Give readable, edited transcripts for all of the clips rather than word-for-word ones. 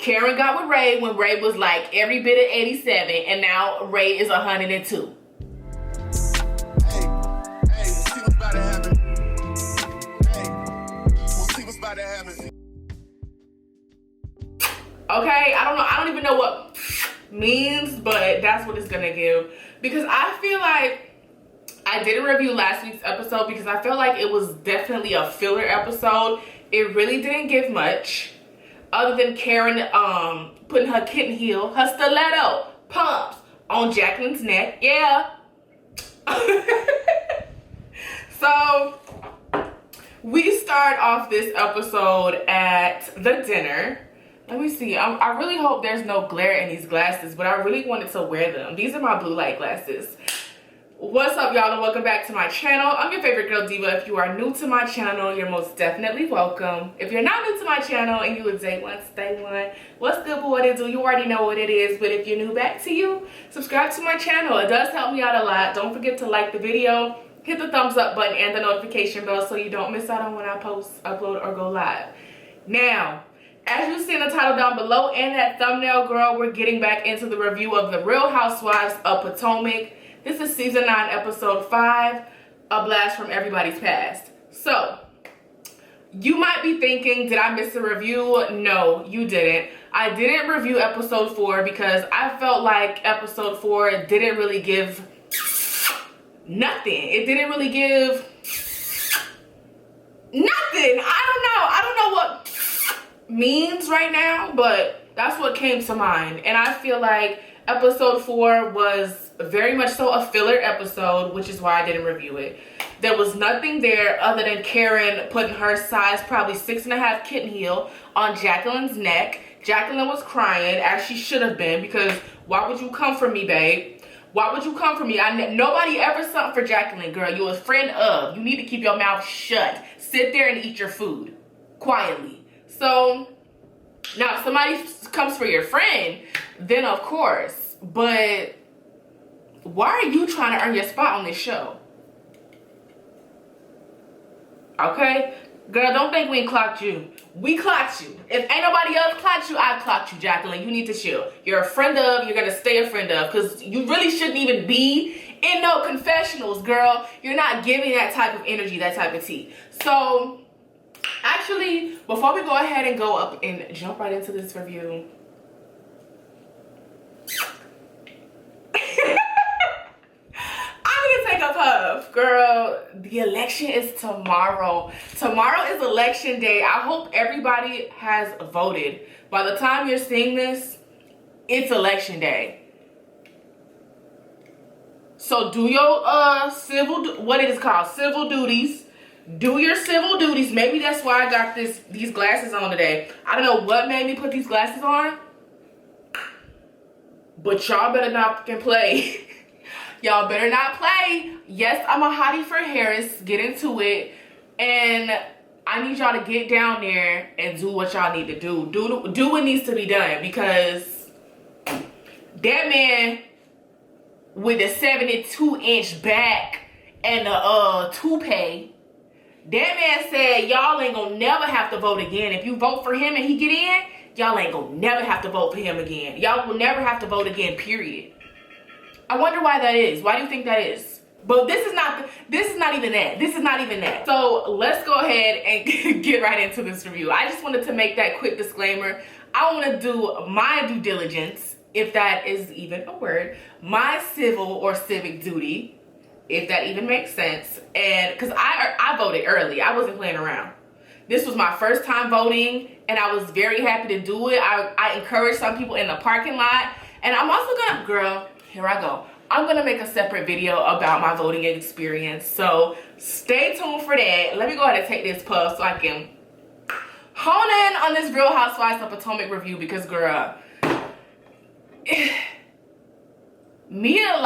Karen got with Ray when Ray was like every bit of 87, and now Ray is 102. Okay, I don't even know what means, but that's what it's gonna give. Because I feel like I didn't review last week's episode because I felt like it was definitely a filler episode. It really didn't give much other than Karen putting her kitten heel, her stiletto pumps on Jacqueline's neck. Yeah. So we start off this episode at the dinner. Let me see. I really hope there's no glare in these glasses, but I really wanted to wear them. These are my blue light glasses. What's up, y'all, and welcome back to my channel. I'm your favorite girl, Diva. If you are new to my channel, you're most definitely welcome. If you're not new to my channel and you would day one, stay one, what's good, boy, to do? You already know what it is, but if you're new back to you, subscribe to my channel. It does help me out a lot. Don't forget to like the video, hit the thumbs up button and the notification bell so you don't miss out on when I post, upload, or go live. Now, as you see in the title down below and that thumbnail, girl, we're getting back into the review of The Real Housewives of Potomac. This is season 9, episode 5, A Blast from Everybody's Past. So, you might be thinking, did I miss a review? No, you didn't. I didn't review episode 4 because I felt like episode 4 didn't really give nothing. It didn't really give nothing. I don't know what means right now, but that's what came to mind. And I feel like episode 4 was very much so a filler episode, which is why I didn't review it. There was nothing there other than Karen putting her size probably 6.5 kitten heel on Jacqueline's neck. Jacqueline was crying, as she should have been, because why would you come for me, babe? Why would you come for me? Nobody ever something for Jacqueline, girl. You're a friend of. You need to keep your mouth shut. Sit there and eat your food quietly. So now if somebody comes for your friend, then of course, but why are you trying to earn your spot on this show? Okay? Girl, don't think we ain't clocked you. We clocked you. If ain't nobody else clocked you, I clocked you, Jacqueline. You need to chill. You're a friend of, you're gonna stay a friend of, because you really shouldn't even be in no confessionals, girl. You're not giving that type of energy, that type of tea. So, actually, before we go ahead and go up and jump right into this review, girl, the election is tomorrow. Tomorrow is election day. I hope everybody has voted. By the time you're seeing this, it's election day. So do your what it is called, civil duties. Do your civil duties. Maybe that's why I got these glasses on today. I don't know what made me put these glasses on, but y'all better not fucking play. Y'all better not play. Yes, I'm a hottie for Harris. Get into it. And I need y'all to get down there and do what y'all need to do. Do what needs to be done. Because that man with the 72-inch back and the toupee, that man said y'all ain't gonna never have to vote again. If you vote for him and he get in, y'all ain't gonna never have to vote for him again. Y'all will never have to vote again, period. I wonder why that is. Why do you think that is? But this is not even that. This is not even that. So let's go ahead and get right into this review. I just wanted to make that quick disclaimer. I want to do my due diligence, if that is even a word, my civil or civic duty, if that even makes sense. And because I voted early. I wasn't playing around. This was my first time voting, and I was very happy to do it. I encouraged some people in the parking lot. And I'm also gonna, girl, here I go. I'm gonna make a separate video about my voting experience, so stay tuned for that. Let me go ahead and take this puff so I can hone in on this Real Housewives of Potomac review, because girl, Mia,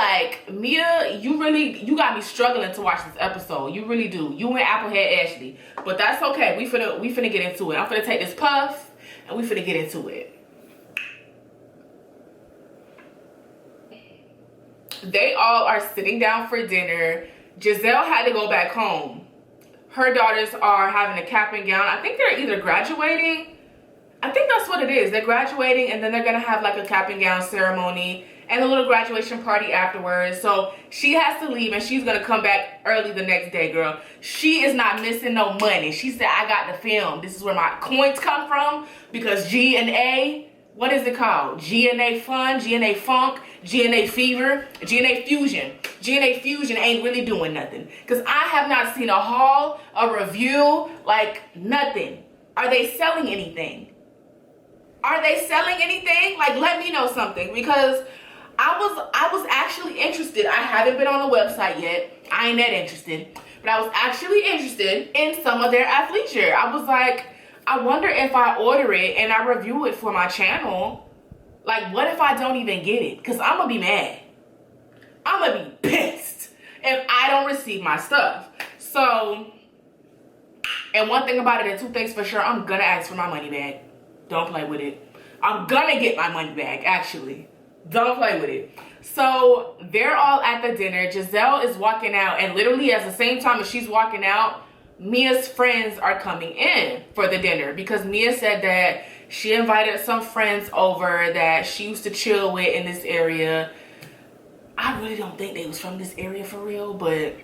you got me struggling to watch this episode. You really do. You and Applehead Ashley, but that's okay. We finna get into it. I'm finna take this puff and we finna get into it. They all are sitting down for dinner. Giselle had to go back home. Her daughters are having a cap and gown. I think they're either graduating. I think that's what it is. They're graduating, and then they're gonna have like a cap and gown ceremony and a little graduation party afterwards. So she has to leave, and she's gonna come back early the next day, girl. She is not missing no money. She said, I got the film. This is where my coins come from, because G&A, what is it called? G&A Fun, G&A Funk, G&A Fever, G&A Fusion. G&A Fusion ain't really doing nothing, because I have not seen a haul, a review, like nothing. Are they selling anything? Are they selling anything? Like, let me know something, because I was actually interested. I haven't been on the website yet. I ain't that interested. But I was actually interested in some of their athleisure. I was like, I wonder if I order it and I review it for my channel. Like, what if I don't even get it? Because I'm going to be mad. I'm going to be pissed if I don't receive my stuff. So, and one thing about it, and two things for sure, I'm going to ask for my money back. Don't play with it. I'm gonna get my money back, actually. Don't play with it. So they're all at the dinner. Giselle is walking out, and literally at the same time as she's walking out, Mia's friends are coming in for the dinner, because Mia said that she invited some friends over that she used to chill with in this area. I really don't think they was from this area for real, but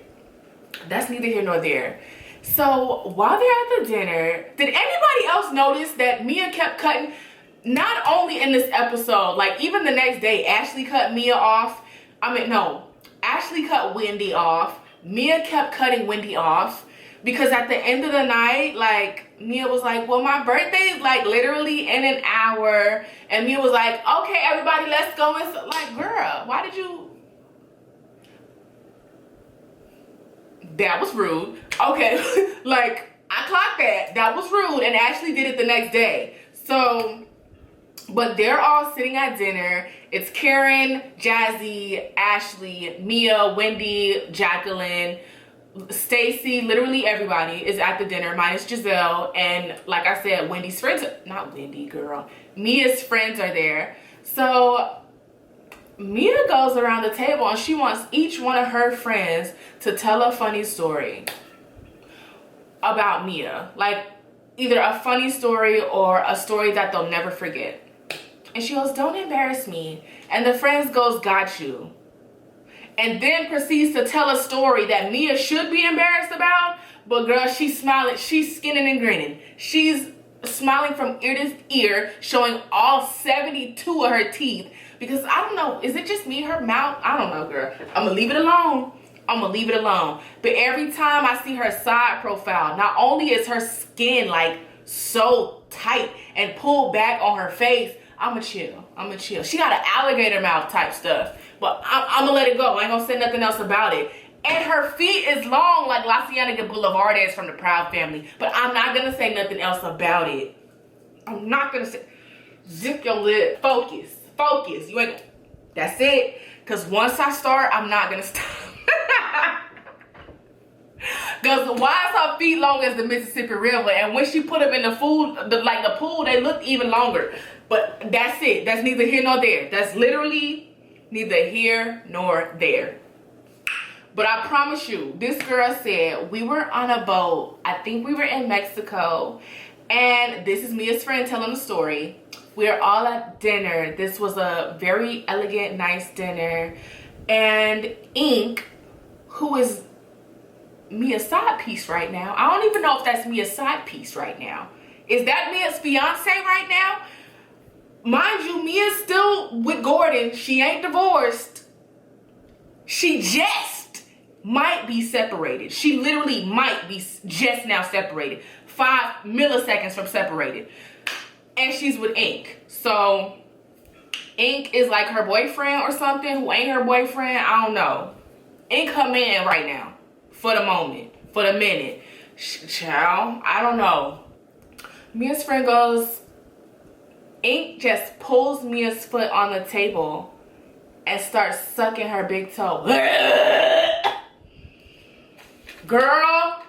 that's neither here nor there. So while they're at the dinner, did anybody else notice that Mia kept cutting, not only in this episode, like even the next day, Ashley cut Mia off. Ashley cut Wendy off. Mia kept cutting Wendy off, because at the end of the night, like, Mia was like, well, my birthday is like literally in an hour. And Mia was like, okay, everybody, let's go. And so, like, girl, why did you? That was rude. Okay, like, I clocked that. That was rude, and Ashley did it the next day. So, but they're all sitting at dinner. It's Karen, Jazzy, Ashley, Mia, Wendy, Jacqueline, Stacy, literally everybody is at the dinner, minus Giselle. And like I said, Wendy's friends, not Wendy, girl. Mia's friends are there. So Mia goes around the table and she wants each one of her friends to tell a funny story about Mia. Like either a funny story or a story that they'll never forget. And she goes, don't embarrass me. And the friends goes, got you. And then proceeds to tell a story that Mia should be embarrassed about. But girl, she's smiling. She's skinning and grinning. She's smiling from ear to ear, showing all 72 of her teeth. Because I don't know, is it just me, her mouth? I don't know, girl. I'm going to leave it alone. I'm going to leave it alone. But every time I see her side profile, not only is her skin like so tight and pulled back on her face, I'm going to chill. I'm going to chill. She got an alligator mouth type stuff. But I'm going to let it go. I ain't going to say nothing else about it. And her feet is long like La Cienega Boulevard is from the Proud Family. But I'm not going to say nothing else about it. I'm not going to say... Zip your lip. Focus. Focus. You ain't... That's it. Because once I start, I'm not going to stop. Because why is her feet long as the Mississippi River? And when she put them in the pool, they look even longer. But that's it. That's neither here nor there. That's literally neither here nor there. But I promise you, this girl said we were on a boat. I think we were in Mexico. And this is Mia's friend telling the story. We're all at dinner. This was a very elegant, nice dinner. And Ink, who is Mia's side piece right now. I don't even know if that's Mia's side piece right now. Is that Mia's fiance right now? Mind you, Mia's still with Gordon. She ain't divorced. She just might be separated. She literally might be just now separated. 5 milliseconds from separated. And she's with Ink. So, Ink is like her boyfriend or something who ain't her boyfriend. I don't know. Ink her man right now. For the moment. For the minute. Child, I don't know. Mia's friend goes... Ink just pulls Mia's foot on the table and starts sucking her big toe. Girl,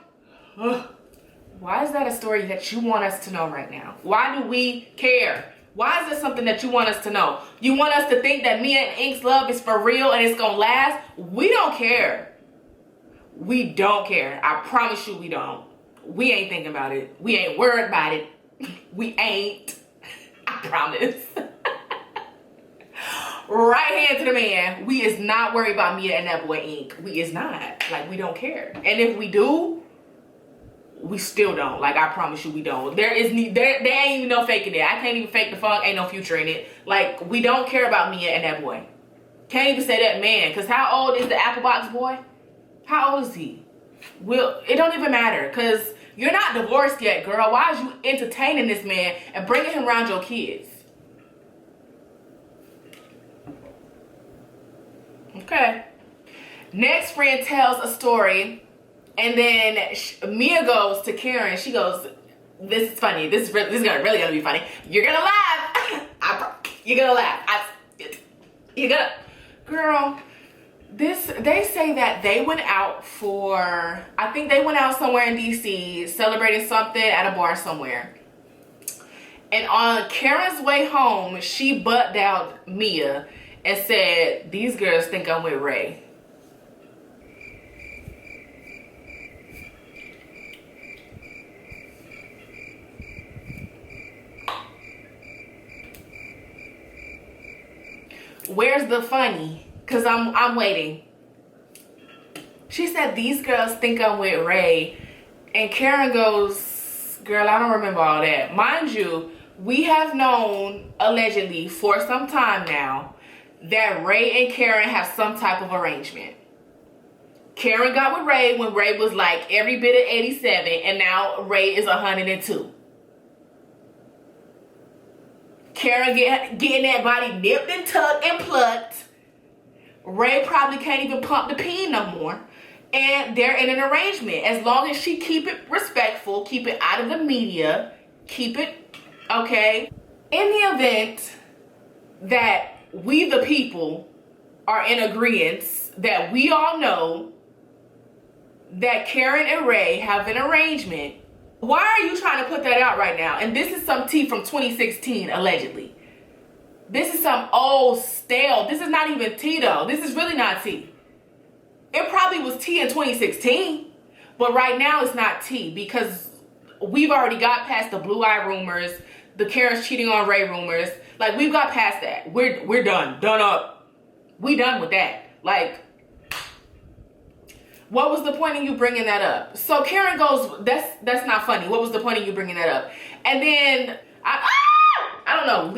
why is that a story that you want us to know right now? Why do we care? Why is this something that you want us to know? You want us to think that Mia and Ink's love is for real and it's gonna last? We don't care. We don't care. I promise you we don't. We ain't thinking about it. We ain't worried about it. We ain't. promise. Right hand to the man. We is not worried about Mia and that boy ink. We is not. Like, we don't care. And if we do, we still don't. Like, I promise you we don't. There ain't even no faking it. I can't even fake the funk. Ain't no future in it. Like, we don't care about Mia and that boy. Can't even say that man. Because how old is the Apple Box boy? How old is he? Well, it don't even matter. Because you're not divorced yet, girl. Why is you entertaining this man and bringing him around your kids? Okay. Next friend tells a story. And then Mia goes to Karen. She goes, this is funny. This is really gonna be funny. You're gonna laugh. You're gonna laugh. You're gonna, girl. They say that they went out for, I think they went out somewhere in DC celebrating something at a bar somewhere. And on Karen's way home, she butt dialed Mia and said, "These girls think I'm with Ray." Where's the funny? Cause I'm waiting. She said, "These girls think I'm with Ray," and Karen goes, "Girl, I don't remember all that." Mind you, we have known allegedly for some time now that Ray and Karen have some type of arrangement. Karen got with Ray when Ray was like every bit of 87, and now Ray is 102. Karen getting that body nipped and tucked and plucked. Ray probably can't even pump the peen no more. And they're in an arrangement. As long as she keep it respectful, keep it out of the media, keep it, okay? In the event that we the people are in agreement that we all know that Karen and Ray have an arrangement, why are you trying to put that out right now? And this is some tea from 2016, allegedly. This is some old stale. This is not even tea though. This is really not tea. It probably was tea in 2016, but right now it's not tea because we've already got past the blue eye rumors, the Karen's cheating on Ray rumors. Like, we've got past that. We're done. Done up. We done with that. Like, what was the point of you bringing that up? So Karen goes, that's not funny. What was the point of you bringing that up? And then I don't know.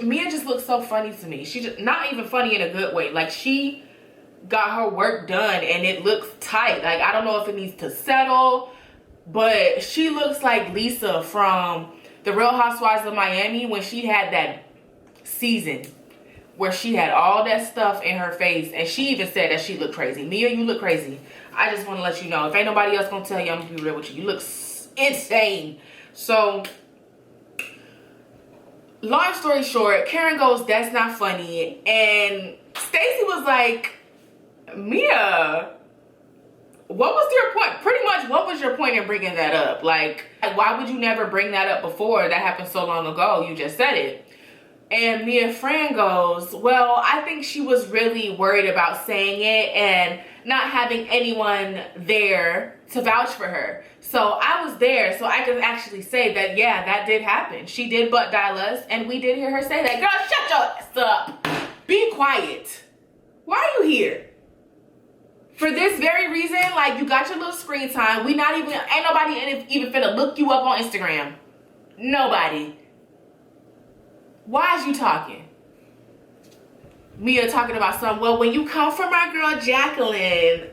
Mia just looks so funny to me. She just, not even funny in a good way. Like, she got her work done and it looks tight. Like, I don't know if it needs to settle, but she looks like Lisa from The Real Housewives of Miami when she had that season where she had all that stuff in her face, and she even said that she looked crazy. Mia, you look crazy. I just want to let you know. If ain't nobody else gonna tell you, I'm gonna be real with you. You look insane. So, long story short, Karen goes, "That's not funny." And Stacey was like, "Mia, what was your point?" Pretty much, what was your point in bringing that up? Like, why would you never bring that up before? That happened so long ago. You just said it. And Mia Fran goes, "Well, I think she was really worried about saying it and not having anyone there to vouch for her. So I was there, so I can actually say that, yeah, that did happen. She did butt dial us, and we did hear her say that." Girl, shut your ass up. Be quiet. Why are you here? For this very reason, like, you got your little screen time. We not even, ain't nobody even finna look you up on Instagram. Nobody. Why is you talking? Mia talking about something. Well, when you come for my girl Jacqueline,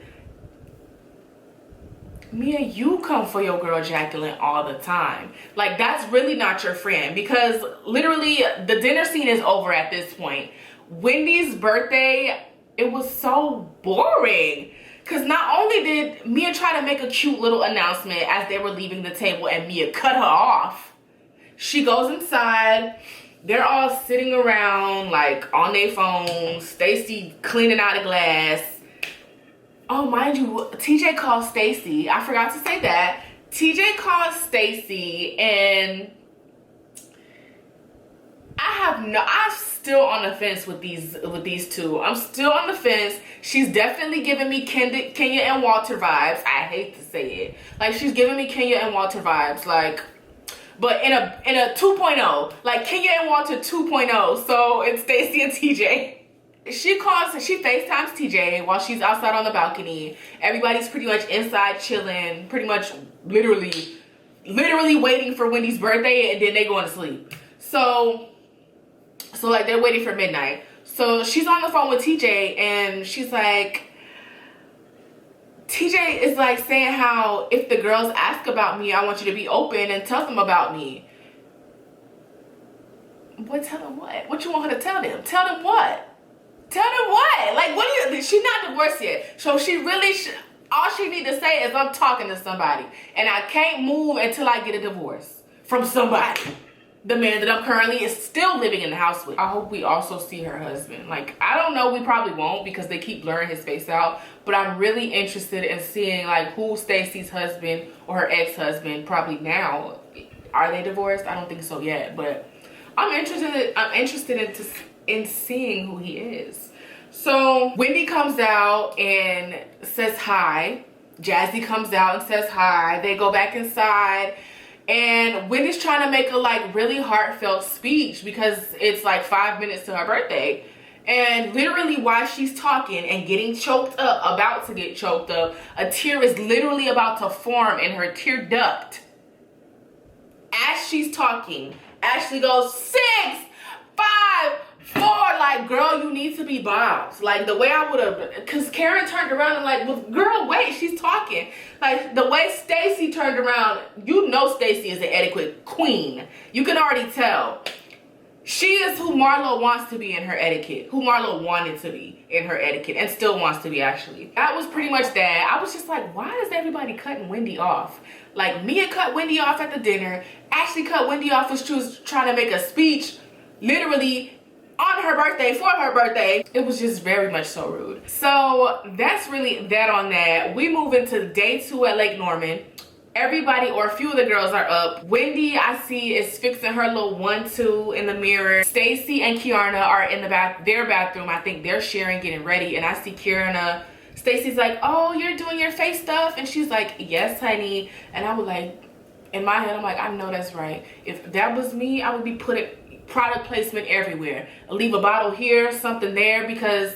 Mia, you come for your girl Jacqueline all the time. Like, that's really not your friend, because literally the dinner scene is over at this point. Wendy's birthday, it was so boring. Because not only did Mia try to make a cute little announcement as they were leaving the table and Mia cut her off, she goes inside. They're all sitting around, like, on their phones. Stacey cleaning out a glass. Oh, mind you, TJ called Stacey. I forgot to say that. TJ called Stacey, and I'm still on the fence with these two. I'm still on the fence. She's definitely giving me Kenya and Walter vibes. I hate to say it. Like, she's giving me Kenya and Walter vibes. Like, but in a 2.0, like Kenya and Walter 2.0. So it's Stacey and TJ. She FaceTimes TJ while she's outside on the balcony. Everybody's pretty much inside chilling, pretty much literally waiting for Wendy's birthday, and then they going to sleep. So like they're waiting for midnight. So she's on the phone with TJ, and she's like, TJ is like saying how if the girls ask about me, I want you to be open and tell them about me. What? Tell them what? What you want her to tell them? Tell them what? Tell them what? Like, what do you, she's not divorced yet. So she really, all she need to say is I'm talking to somebody. And I can't move until I get a divorce from somebody. The man that I'm currently is still living in the house with. I hope we also see her husband. Like, I don't know, we probably won't because they keep blurring his face out. But I'm really interested in seeing like who Stacey's husband or her ex-husband probably now. Are they divorced? I don't think so yet. But I'm interested in seeing who he is. So Wendy comes out and says hi. Jazzy comes out and says hi. They go back inside. And Wendy's trying to make a like really heartfelt speech because it's like 5 minutes to her birthday. And literally while she's talking and getting choked up, about to get choked up, a tear is literally about to form in her tear duct. As she's talking, Ashley goes, 6, 5, 4, like, girl, you need to be bombs. Like, the way I would have, because Karen turned around and like, well, girl, wait, she's talking. Like, the way Stacey turned around, you know Stacey is an etiquette queen. You can already tell. She is who Marlo wants to be in her etiquette. Who Marlo wanted to be in her etiquette and still wants to be, actually. That was pretty much that. I was just like, why is everybody cutting Wendy off? Like, Mia cut Wendy off at the dinner. Ashley cut Wendy off when she was trying to make a speech, literally, on her birthday, for her birthday. It was just very much so rude. So that's really that on that. We move into day 2 at Lake Norman. Everybody, or a few of the girls, are up. Wendy, I see, is fixing her little 1-2 in the mirror. Stacey and Kiarna are in their bathroom. I think they're sharing, getting ready. And I see Kiarna. Stacey's like, oh, you're doing your face stuff? And she's like, yes, honey. And I was like, in my head, I'm like, I know that's right. If that was me, I would be putting product placement everywhere. I'll leave a bottle here, something there, because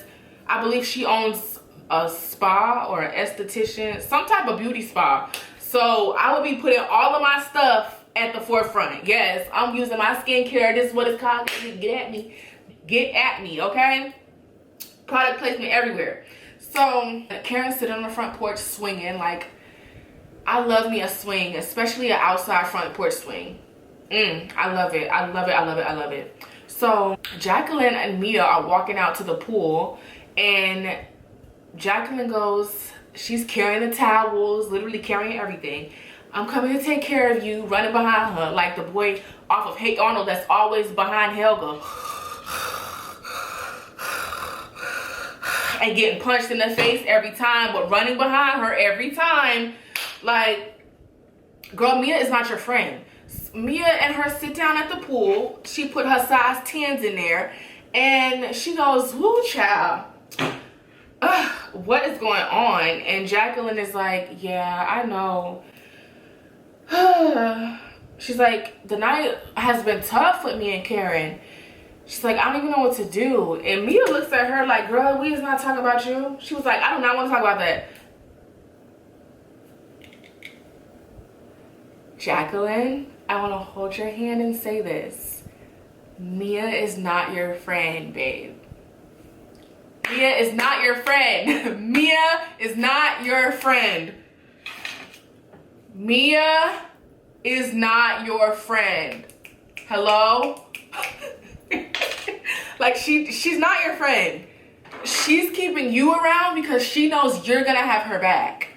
I believe she owns a spa or an esthetician, some type of beauty spa. So I would be putting all of my stuff at the forefront. Yes, I'm using my skincare. This is what it's called. Get at me. Get at me, okay? Product placement everywhere. So Karen's sitting on the front porch swinging. Like, I love me a swing, especially an outside front porch swing. I love it. I love it. I love it. I love it. So Jacqueline and Mia are walking out to the pool, and Jacqueline goes, she's carrying the towels, literally carrying everything. I'm coming to take care of you, running behind her like the boy off of Hey Arnold that's always behind Helga. And getting punched in the face every time, but running behind her every time. Like, girl, Mia is not your friend. Mia and her sit down at the pool. She put her size 10s in there. And she goes, woo, child. What is going on? And Jacqueline is like, yeah, I know. She's like, the night has been tough with me and Karen. She's like, I don't even know what to do. And Mia looks at her like, girl, we is not talking about you. She was like, I do not want to talk about that. Jacqueline, I want to hold your hand and say this. Mia is not your friend, babe. Mia is not your friend. Mia is not your friend. Mia is not your friend. Hello? Like, she's not your friend. She's keeping you around because she knows you're gonna have her back.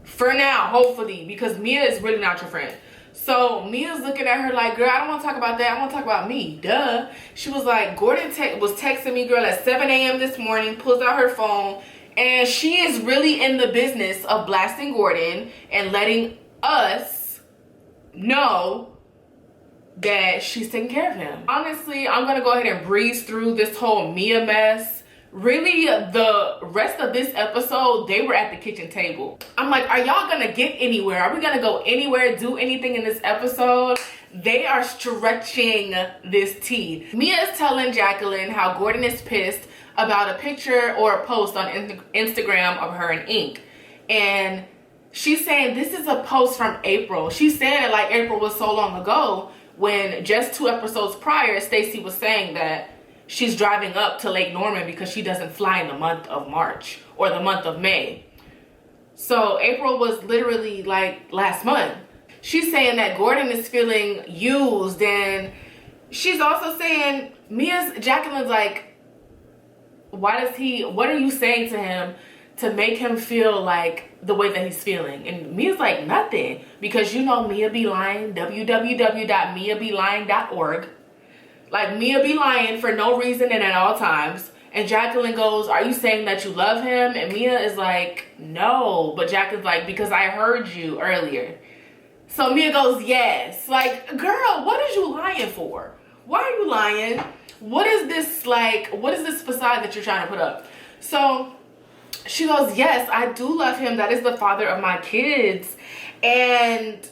For now, hopefully, because Mia is really not your friend. So Mia's looking at her like, girl, I don't want to talk about that. I want to talk about me. Duh. She was like, Gordon was texting me, girl, at 7 a.m. this morning, pulls out her phone, and she is really in the business of blasting Gordon and letting us know that she's taking care of him. Honestly, I'm going to go ahead and breeze through this whole Mia mess Really, the rest of this episode, they were at the kitchen table. I'm like, are y'all gonna get anywhere? Are we gonna go anywhere, do anything in this episode? They are stretching this tea. Mia is telling Jacqueline how Gordon is pissed about a picture or a post on Instagram of her and Ink. And she's saying this is a post from April. She's saying it like April was so long ago, when just 2 episodes prior, Stacey was saying that she's driving up to Lake Norman because she doesn't fly in the month of March or the month of May. So April was literally like last month. She's saying that Gordon is feeling used, and she's also saying, Jacqueline's like, what are you saying to him to make him feel like the way that he's feeling? And Mia's like, nothing, because you know Mia be lying, www.miabylying.org. Like, Mia be lying for no reason and at all times. And Jacqueline goes, are you saying that you love him? And Mia is like, no. But Jacqueline's like, because I heard you earlier. So Mia goes, yes. Like, girl, what is you lying for? Why are you lying? What is this facade that you're trying to put up? So she goes, yes, I do love him. That is the father of my kids. And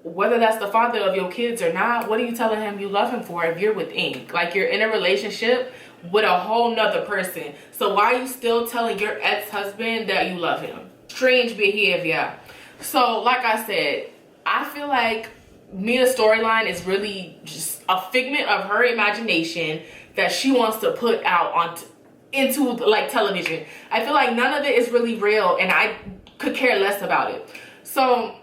whether that's the father of your kids or not, what are you telling him you love him for if you're with Ink? Like, you're in a relationship with a whole nother person. So why are you still telling your ex-husband that you love him? Strange behavior. So like I said, I feel like Mia's storyline is really just a figment of her imagination that she wants to put out into like television. I feel like none of it is really real, and I could care less about it. So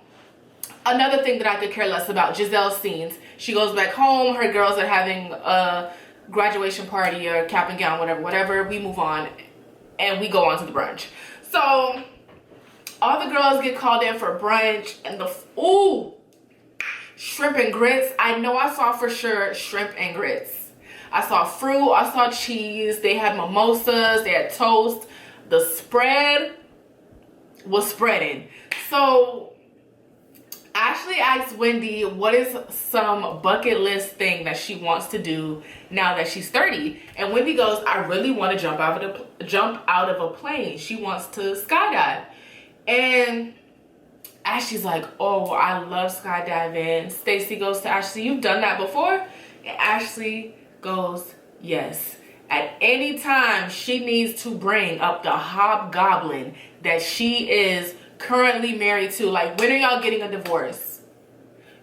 another thing that I could care less about, Giselle's scenes. She goes back home, her girls are having a graduation party or cap and gown, whatever. We move on and we go on to the brunch. So all the girls get called in for brunch, and shrimp and grits. I know I saw for sure shrimp and grits. I saw fruit, I saw cheese, they had mimosas, they had toast. The spread was spreading. So Ashley asked Wendy what is some bucket list thing that she wants to do now that she's 30. And Wendy goes, I really want to jump out of a plane. She wants to skydive. And Ashley's like, oh, I love skydiving. Stacey goes to Ashley, you've done that before? And Ashley goes, yes. At any time she needs to bring up the hobgoblin that she is currently married to. Like, when are y'all getting a divorce?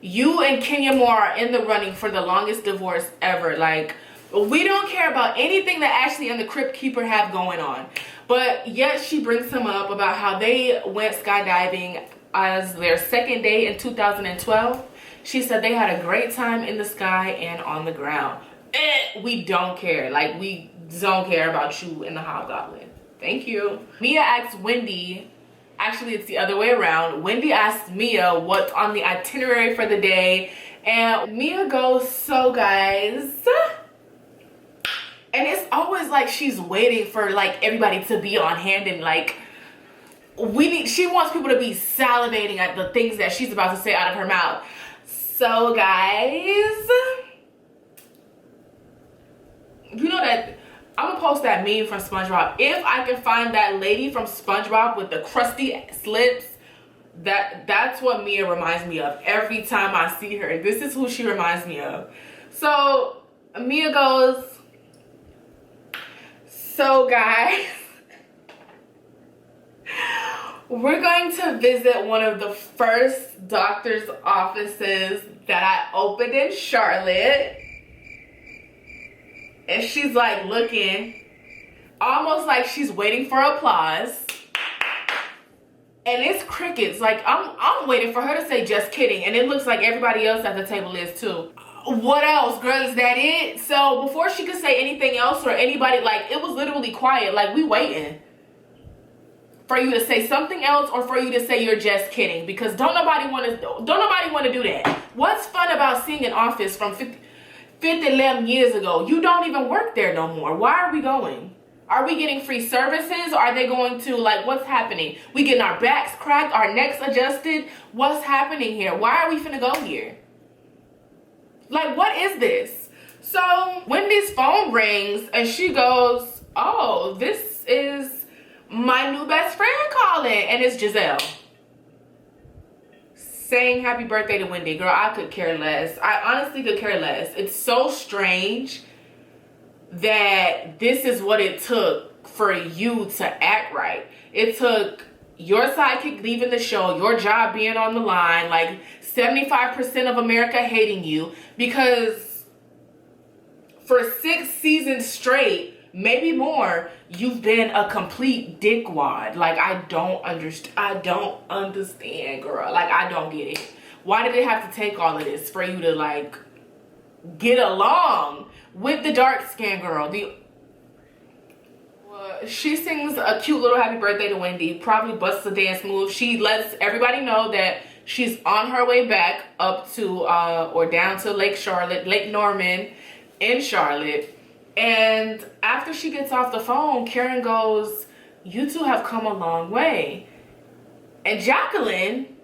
You and Kenya Moore are in the running for the longest divorce ever. Like, we don't care about anything that Ashley and the Crypt Keeper have going on. But yet she brings him up about how they went skydiving as their second day in 2012. She said they had a great time in the sky and on the ground. We don't care. Like, we don't care about you and the hobgoblin. Thank you. Mia asked Wendy, actually it's the other way around. Wendy asked Mia what's on the itinerary for the day, and Mia goes, so guys, and it's always like she's waiting for like everybody to be on hand, and like she wants people to be salivating at the things that she's about to say out of her mouth. So guys, you know that I'm gonna post that meme from SpongeBob. If I can find that lady from SpongeBob with the crusty lips, that's what Mia reminds me of every time I see her. This is who she reminds me of. So Mia goes, so guys, we're going to visit one of the first doctor's offices that I opened in Charlotte. And she's like looking almost like she's waiting for applause. And it's crickets. Like, I'm waiting for her to say just kidding. And it looks like everybody else at the table is too. What else, girl? Is that it? So before she could say anything else or anybody, like, it was literally quiet. Like, we waiting for you to say something else or for you to say you're just kidding. Because don't nobody want to do that. What's fun about seeing an office from 11 years ago? You don't even work there no more. Why are we going? Are we getting free services? Are they going to, like, what's happening? We getting our backs cracked, our necks adjusted? What's happening here? Why are we finna go here? Like, what is this? So Wendy's phone rings and she goes, oh, this is my new best friend calling, and it's Giselle. Saying happy birthday to Wendy. Girl, I could care less. I honestly could care less. It's so strange that this is what it took for you to act right. It took your sidekick leaving the show, your job being on the line, like 75% of America hating you, because for 6 seasons straight, maybe more, you've been a complete dickwad. Like, I don't understand, girl. Like, I don't get it. Why did it have to take all of this for you to, like, get along with the dark skin girl? She sings a cute little happy birthday to Wendy, probably busts a dance move. She lets everybody know that she's on her way back up to, or down to Lake Norman in Charlotte. And after she gets off the phone, Karen goes, you two have come a long way. And Jacqueline,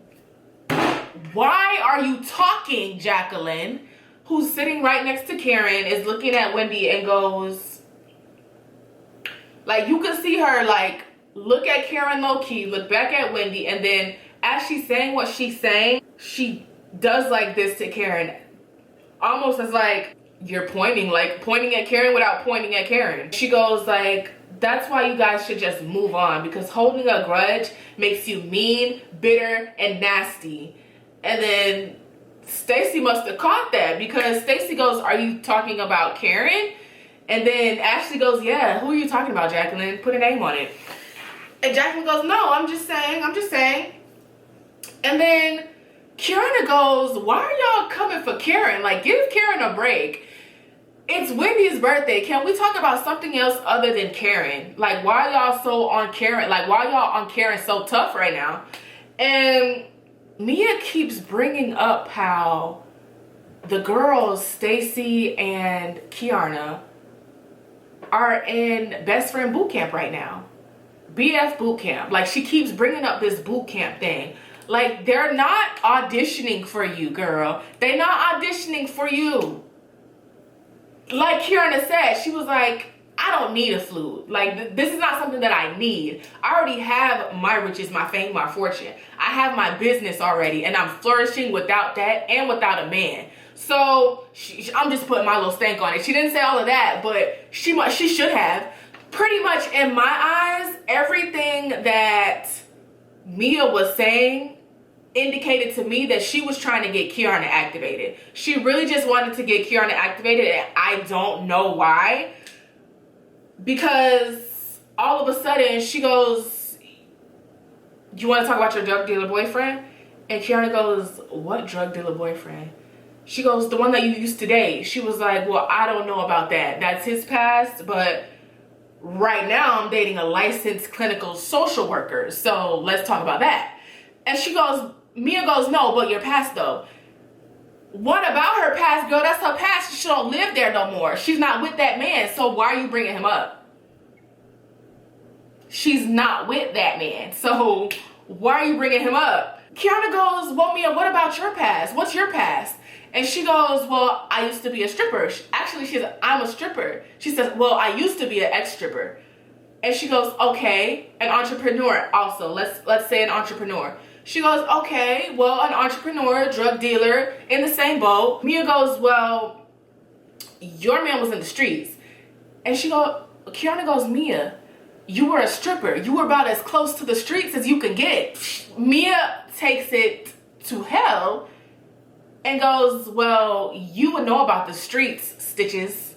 why are you talking, Jacqueline, who's sitting right next to Karen, is looking at Wendy and goes, like, you can see her, like, look at Karen low-key, look back at Wendy, and then as she's saying what she's saying, she does like this to Karen. Almost as like, you're pointing at Karen without pointing at Karen. She goes like, that's why you guys should just move on, because holding a grudge makes you mean, bitter, and nasty. And then Stacey must have caught that, because Stacey goes, are you talking about Karen? And then Ashley goes, yeah, who are you talking about, Jacqueline? Put a name on it. And Jacqueline goes, no, I'm just saying. And then Karen goes, why are y'all coming for Karen? Like, give Karen a break. It's Wendy's birthday. Can we talk about something else other than Karen? Like, why y'all so on Karen? Like, why y'all on Karen so tough right now? And Mia keeps bringing up how the girls, Stacey and Kiarna, are in best friend boot camp right now. BF boot camp. Like, she keeps bringing up this boot camp thing. Like, they're not auditioning for you, girl. They're not auditioning for you. Like Kiarna said, she was like, I don't need a flute. Like, this is not something that I need. I already have my riches, my fame, my fortune. I have my business already, and I'm flourishing without that and without a man. So, I'm just putting my little stank on it. She didn't say all of that, but she should have. Pretty much, in my eyes, everything that Mia was saying indicated to me that she was trying to get Kiarna activated. She really just wanted to get Kiarna activated, and I don't know why. Because all of a sudden, she goes, you want to talk about your drug dealer boyfriend? And Kiarna goes, what drug dealer boyfriend? She goes, the one that you used to date. She was like, well, I don't know about that. That's his past, but right now I'm dating a licensed clinical social worker. So let's talk about that. And she goes, Mia goes, no, but your past though. What about her past, girl? That's her past. She don't live there no more. She's not with that man. So why are you bringing him up? She's not with that man. So why are you bringing him up? Kiarna goes, well, Mia, what about your past? What's your past? And she goes, well, I used to be a stripper. Actually, she says, I'm a stripper. She says, well, I used to be an ex-stripper. And she goes, okay, an entrepreneur also. Let's say an entrepreneur. She goes, okay, well, an entrepreneur, drug dealer, in the same boat. Mia goes, well, your man was in the streets. And Kiarna goes, Mia, you were a stripper. You were about as close to the streets as you could get. Mia takes it to hell and goes, well, you would know about the streets, Stitches.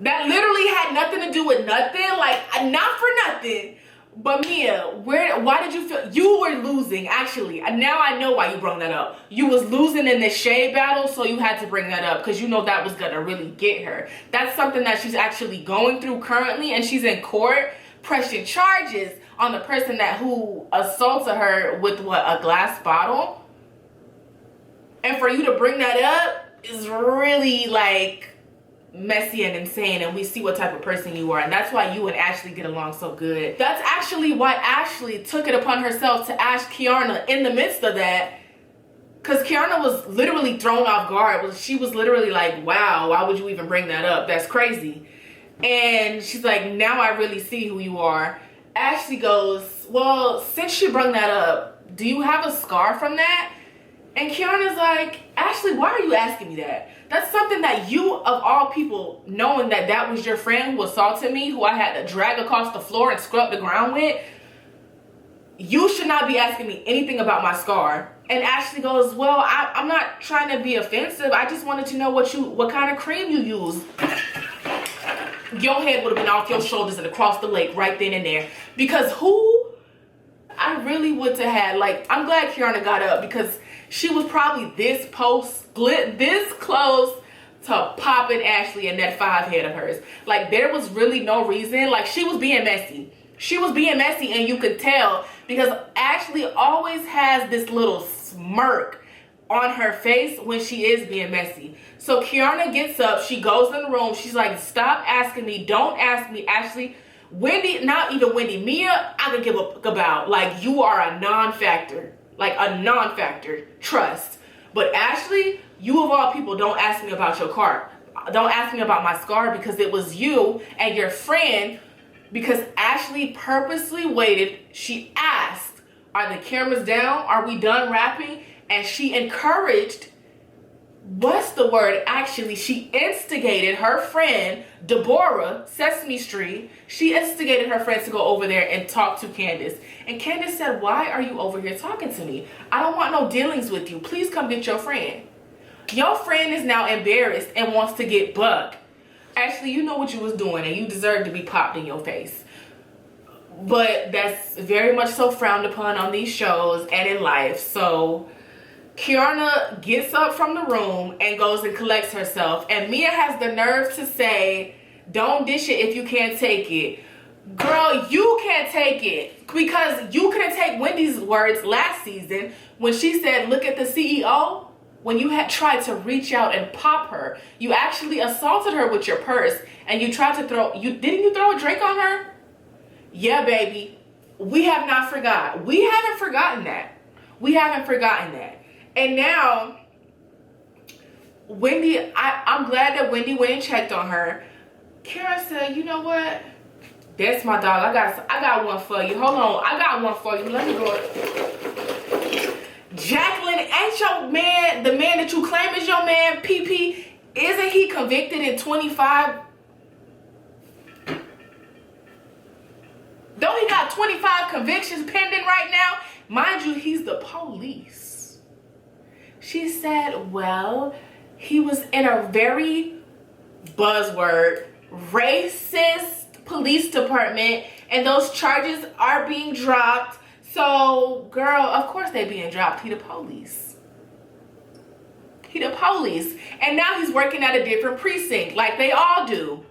That literally had nothing to do with nothing. Like, not for nothing. But Mia, why did you feel you were losing? Actually, now I know why you brought that up. You was losing in the shade battle, so you had to bring that up because you know that was gonna really get her. That's something that she's actually going through currently, and she's in court pressing charges on the person who assaulted her with a glass bottle. And for you to bring that up is really like messy and insane, and we see what type of person you are, and that's why you and Ashley get along so good. That's actually why Ashley took it upon herself to ask Kiarna in the midst of that, because Kiarna was literally thrown off guard. She was literally like, wow, why would you even bring that up? That's crazy. And she's like, now I really see who you are. Ashley goes, well, since you brought that up, do you have a scar from that? And Kiana's like, Ashley, why are you asking me that? That's something that you, of all people, knowing that that was your friend who assaulted me, who I had to drag across the floor and scrub the ground with, you should not be asking me anything about my scar. And Ashley goes, well, I'm not trying to be offensive. I just wanted to know what kind of cream you use. Your head would have been off your shoulders and across the lake right then and there. Because who I really would have had, like, I'm glad Kiana got up because she was probably this close to popping Ashley in that 5 head of hers. Like, there was really no reason. Like, she was being messy. She was being messy, and you could tell because Ashley always has this little smirk on her face when she is being messy. So Kiana gets up, she goes in the room, she's like, stop asking me, don't ask me. Ashley, Wendy, not even Wendy, Mia, I could give a fuck about. Like, you are a non-factor. Like, a non-factor. Trust. But Ashley, you of all people, don't ask me about your car. Don't ask me about my scar because it was you and your friend. Because Ashley purposely waited. She asked, are the cameras down? Are we done rapping? And she encouraged, what's the word? Actually, she instigated her friend, Deborah, Sesame Street. She instigated her friends to go over there and talk to Candace. And Candace said, why are you over here talking to me? I don't want no dealings with you. Please come get your friend. Your friend is now embarrassed and wants to get bugged. Ashley, you know what you was doing and you deserve to be popped in your face. But that's very much so frowned upon on these shows and in life. So Kiana gets up from the room and goes and collects herself. And Mia has the nerve to say, don't dish it if you can't take it. Girl, you can't take it. Because you couldn't take Wendy's words last season when she said, look at the CEO. When you had tried to reach out and pop her, you actually assaulted her with your purse and you tried to didn't you throw a drink on her? Yeah, baby. We have not forgot. We haven't forgotten that. We haven't forgotten that. And now, Wendy, I'm glad that Wendy went and checked on her. Kara said, you know what? That's my dog. I got one for you. Hold on. I got one for you. Let me go. Jacqueline, ain't your man, the man that you claim is your man, PP, isn't he convicted in 25? Don't he got 25 convictions pending right now? Mind you, he's the police. She said, well, he was in a very buzzword, racist police department, and those charges are being dropped. So, girl, of course they being dropped. He the police. He the police. And now he's working at a different precinct, like they all do.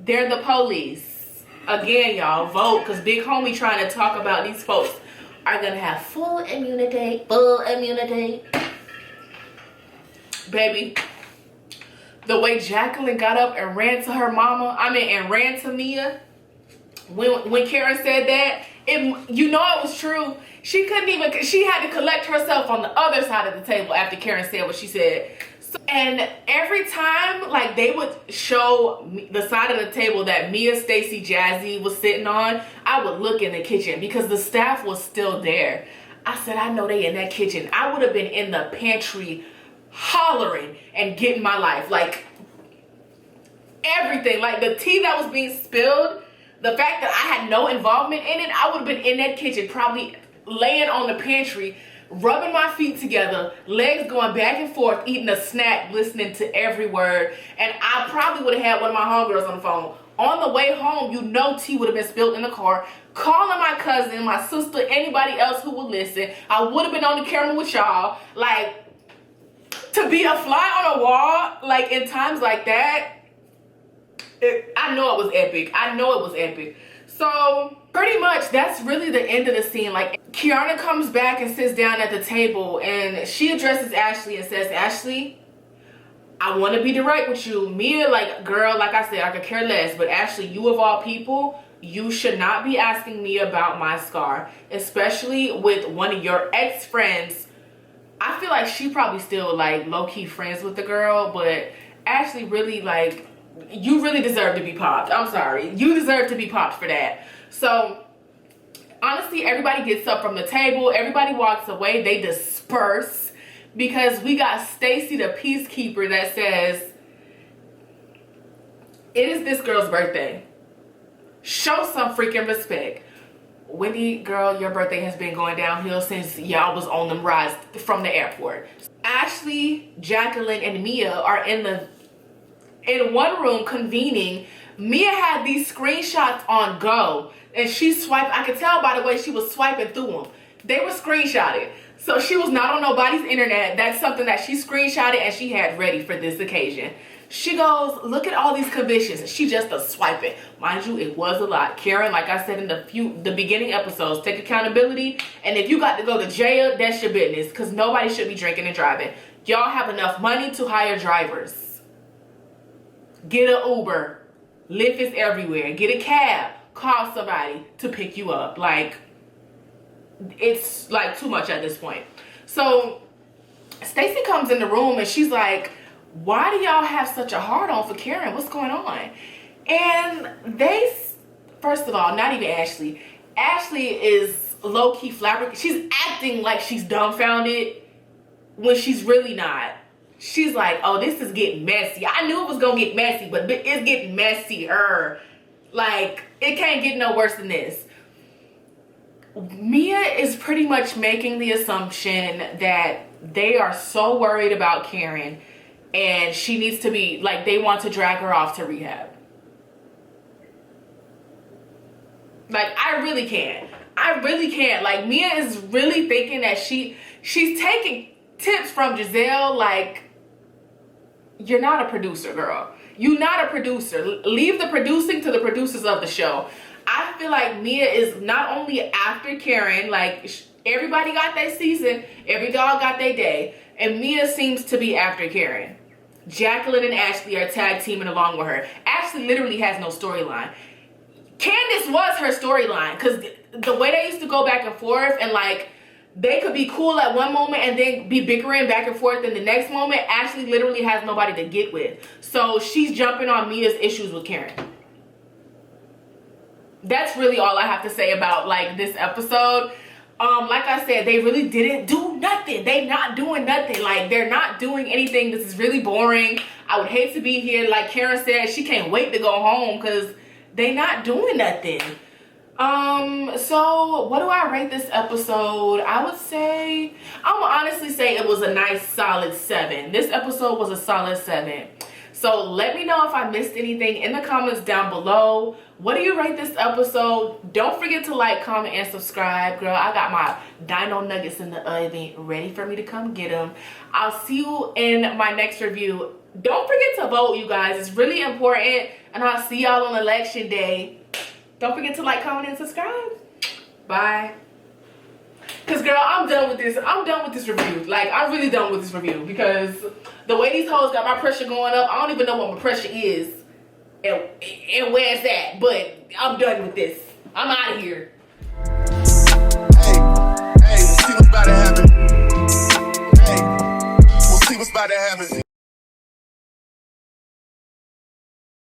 They're the police. Again, y'all, vote, because Big Homie trying to talk about these folks are going to have full immunity. Full immunity. Baby, the way Jacqueline got up and ran to her mama, and ran to Mia, when Karen said that, you know it was true. She had to collect herself on the other side of the table after Karen said what she said. So, and every time, like, they would show the side of the table that Mia, Stacy, Jazzy was sitting on, I would look in the kitchen because the staff was still there. I said, I know they in that kitchen. I would have been in the pantry hollering and getting my life. Like, everything. Like, the tea that was being spilled, the fact that I had no involvement in it, I would have been in that kitchen, probably laying on the pantry, rubbing my feet together, legs going back and forth, eating a snack, listening to every word. And I probably would have had one of my homegirls on the phone. On the way home, you know tea would have been spilled in the car, calling my cousin, my sister, anybody else who would listen. I would have been on the camera with y'all. Like, to be a fly on a wall, like, in times like that, I know it was epic. I know it was epic. So pretty much that's really the end of the scene. Like, Kiana comes back and sits down at the table and she addresses Ashley and says, Ashley, I want to be direct with you. Mia, like, girl, like I said, I could care less. But Ashley, you of all people, you should not be asking me about my scar. Especially with one of your ex-friends. I feel like she probably still, like, low-key friends with the girl. But Ashley really, like, you really deserve to be popped. I'm sorry. You deserve to be popped for that. So, honestly, everybody gets up from the table. Everybody walks away. They disperse because we got Stacy, the peacekeeper, that says, it is this girl's birthday. Show some freaking respect. Wendy, girl, your birthday has been going downhill since y'all was on them rides from the airport. Ashley, Jacqueline, and Mia are in one room convening. Mia had these screenshots on go, and she swiped. I could tell by the way she was swiping through them. They were screenshotted. So she was not on nobody's internet. That's something that she screenshotted and she had ready for this occasion. She goes, look at all these convictions. She just a swiping. Mind you, it was a lot. Karen, like I said in the beginning episodes, take accountability. And if you got to go to jail, that's your business. Because nobody should be drinking and driving. Y'all have enough money to hire drivers. Get an Uber. Lyft is everywhere. Get a cab. Call somebody to pick you up. Like, it's like too much at this point. So Stacy comes in the room and she's like, why do y'all have such a hard on for Karen? What's going on? And they, first of all, not even Ashley. Ashley is low-key flabbergasted. She's acting like she's dumbfounded when she's really not. She's like, oh, this is getting messy. I knew it was gonna get messy, but it's getting messier. Like, it can't get no worse than this. Mia is pretty much making the assumption that they are so worried about Karen and she needs to be, like, they want to drag her off to rehab. Like, I really can't. I really can't. Like, Mia is really thinking that she's taking tips from Giselle. Like, you're not a producer, girl. You're not a producer. Leave the producing to the producers of the show. I feel like Mia is not only after Karen, like, everybody got their season, every dog got their day, and Mia seems to be after Karen. Jacqueline and Ashley are tag teaming along with her. Ashley literally has no storyline. Candace was her storyline, because the way they used to go back and forth, and like, they could be cool at one moment and then be bickering back and forth in the next moment. Ashley literally has nobody to get with. So she's jumping on Mia's issues with Karen. That's really all I have to say about, like, this episode. Like I said, they really didn't do nothing. They not doing nothing. Like, they're not doing anything. This is really boring. I would hate to be here. Like Karen said, she can't wait to go home because they not doing nothing. So what do I rate this episode? I would honestly say it was a nice solid 7. This episode was a solid 7. So let me know if I missed anything in the comments down below. What do you rate this episode? Don't forget to like, comment, and subscribe, girl. I got my dino nuggets in the oven ready for me to come get them. I'll see you in my next review. Don't forget to vote, you guys. It's really important. And I'll see y'all on election day. Don't forget to like, comment, and subscribe. Bye. Because, girl, I'm done with this. I'm done with this review. Like, I'm really done with this review. Because the way these hoes got my pressure going up, I don't even know what my pressure is. And where it's at. But I'm done with this. I'm out of here.